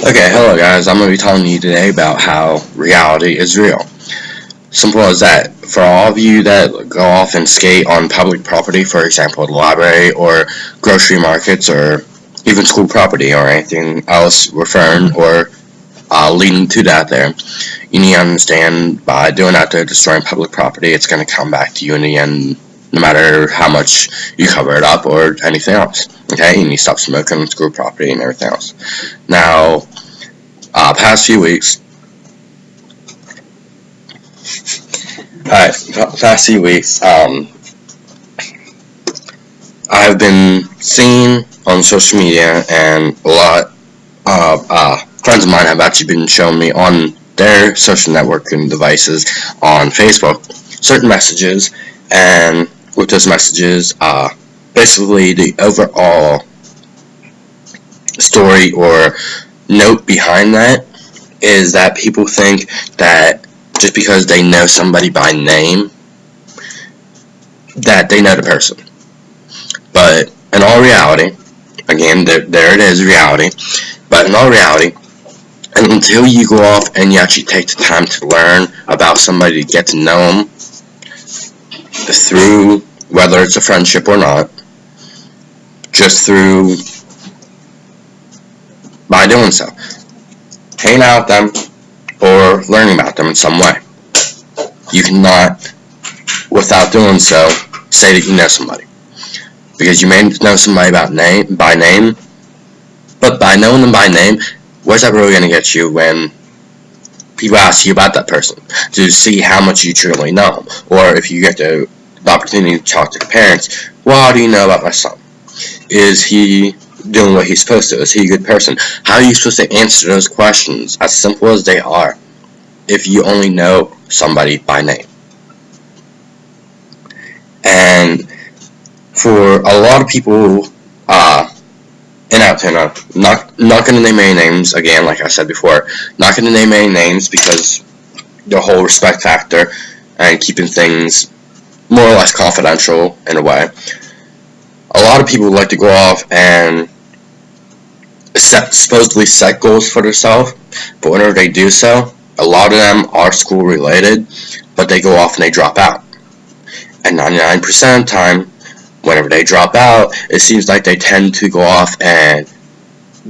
Okay, hello guys. I'm going to be telling you today about how reality is real. Simple as that. For all of you that go off and skate on public property, for example, the library or grocery markets or even school property or anything else referring or leading to that there, you need to understand by doing that to destroying public property, it's going to come back to you in the end no matter how much you cover it up or anything else. Okay, you need to stop smoking on school property and everything else. Now, past few weeks, I've been seeing on social media, and a lot of friends of mine have actually been showing me on their social networking devices on Facebook certain messages, and with those messages, basically the overall story or note behind that is that people think that just because they know somebody by name, that they know the person. But in all reality, again, there it is, reality. But in all reality, until you go off and you actually take the time to learn about somebody, to get to know them through whether it's a friendship or not, just through by doing so, hanging out with them or learning about them in some way, you cannot, without doing so, say that you know somebody. Because you may know somebody by name, but by knowing them by name, where's that really going to get you when people ask you about that person, to see how much you truly know them? Or if you get the opportunity to talk to the parents, well, how do you know about my son? Is he doing what he's supposed to? Is he a good person? How are you supposed to answer those questions, as simple as they are, if you only know somebody by name? And for a lot of people in Altoona, not going to name any names, again, like I said before, not going to name any names because the whole respect factor and keeping things more or less confidential in a way. A lot of people like to go off and supposedly set goals for themselves, but whenever they do so, a lot of them are school related, but they go off and they drop out. And 99% of the time, whenever they drop out, it seems like they tend to go off and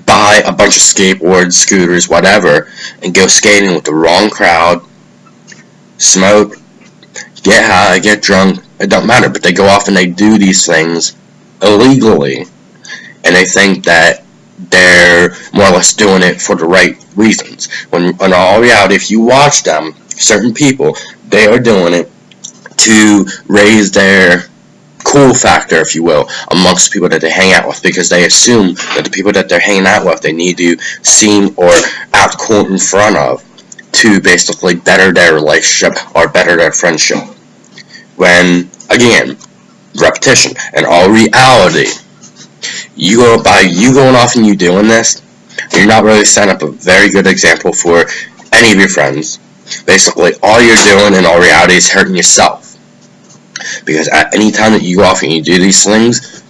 buy a bunch of skateboards, scooters, whatever, and go skating with the wrong crowd, smoke, get high, get drunk, it don't matter, but they go off and they do these things illegally, and they think that they're more or less doing it for the right reasons. When in all reality, if you watch them, certain people, they are doing it to raise their cool factor, if you will, amongst people that they hang out with, because they assume that the people that they're hanging out with, they need to seem or act cool in front of to basically better their relationship or better their friendship. When, again, repetition, in all reality, you going off and you doing this, you're not really setting up a very good example for any of your friends. Basically, all you're doing in all reality is hurting yourself. Because at any time that you go off and you do these things,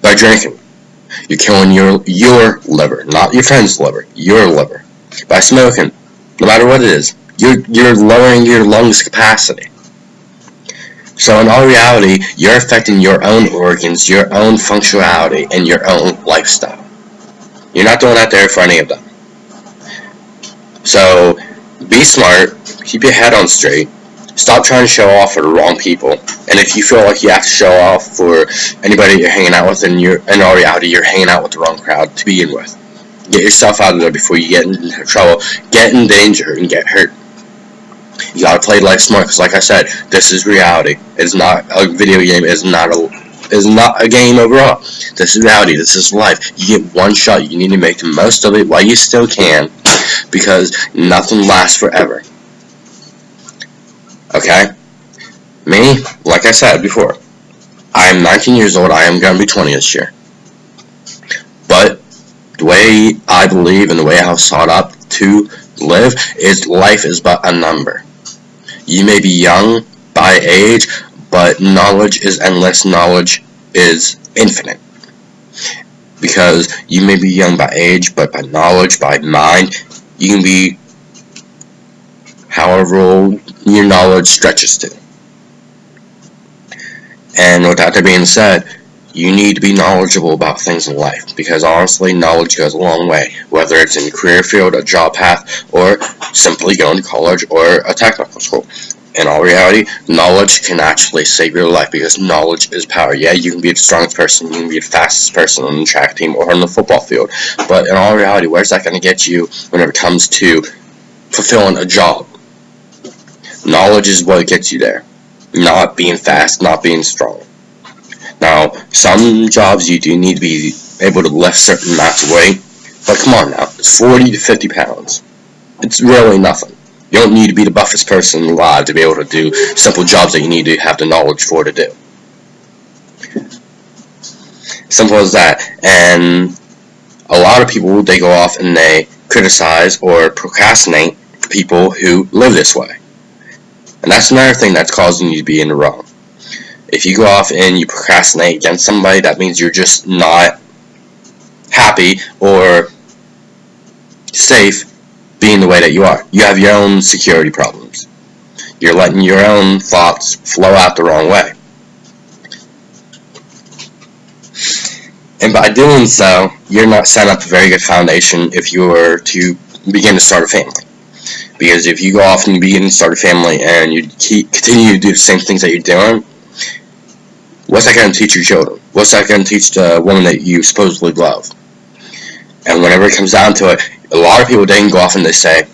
by drinking, you're killing your liver, not your friend's liver, your liver. By smoking, no matter what it is, you're lowering your lungs capacity. So in all reality, you're affecting your own organs, your own functionality, and your own lifestyle. You're not doing that there for any of them. So be smart, keep your head on straight, stop trying to show off for the wrong people. And if you feel like you have to show off for anybody you're hanging out with, and in all reality, you're hanging out with the wrong crowd to begin with. Get yourself out of there before you get into trouble, get in danger, and get hurt. You gotta play life smart, because like I said, this is reality. It's not a video game. It's not a game overall. This is reality. This is life. You get one shot. You need to make the most of it while you still can, because nothing lasts forever. Okay? Me, like I said before, I am 19 years old. I am going to be 20 this year. But the way I believe and the way I was taught up to live is life is but a number. You may be young by age, but knowledge is endless. Knowledge is infinite. because you may be young by age, but by knowledge, by mind, you can be however old your knowledge stretches to. And with that being said, you need to be knowledgeable about things in life, because honestly, knowledge goes a long way, whether it's in a career field, a job path, or simply going to college or a technical school. In all reality, knowledge can actually save your life, because knowledge is power. Yeah, you can be the strongest person, you can be the fastest person on the track team or on the football field, but in all reality, where's that going to get you whenever it comes to fulfilling a job? Knowledge is what gets you there, not being fast, not being strong. Now, some jobs you do need to be able to lift certain amounts of weight, but come on now, it's 40 to 50 pounds. It's really nothing. You don't need to be the buffest person alive to be able to do simple jobs that you need to have the knowledge for to do. Simple as that. And a lot of people, they go off and they criticize or procrastinate people who live this way. And that's another thing that's causing you to be in the wrong. If you go off and you procrastinate against somebody, that means you're just not happy or safe being the way that you are. You have your own security problems. You're letting your own thoughts flow out the wrong way. And by doing so, you're not setting up a very good foundation if you were to begin to start a family. Because if you go off and you begin to start a family and you continue to do the same things that you're doing, what's that going to teach your children? What's that going to teach the woman that you supposedly love? And whenever it comes down to it, a lot of people didn't go off and they say,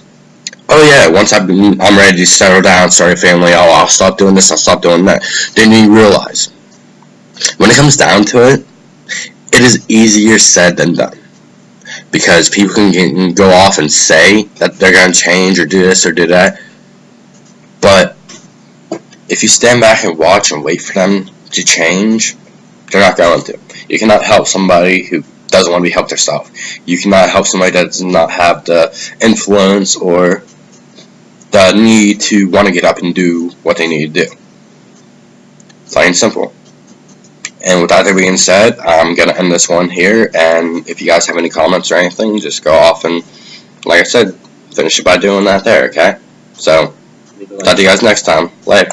oh yeah, once I'm ready to settle down, start a family, oh, I'll stop doing this, I'll stop doing that. Then you realize, when it comes down to it, it is easier said than done. Because people can go off and say that they're going to change or do this or do that. But if you stand back and watch and wait for them to change, they're not going to. You cannot help somebody who doesn't want to be helped herself. You cannot help somebody that does not have the influence or the need to want to get up and do what they need to do. Plain and simple. And with that being said, I'm going to end this one here, and if you guys have any comments or anything, just go off and, like I said, finish it by doing that there, okay? So, talk to you guys next time. Later.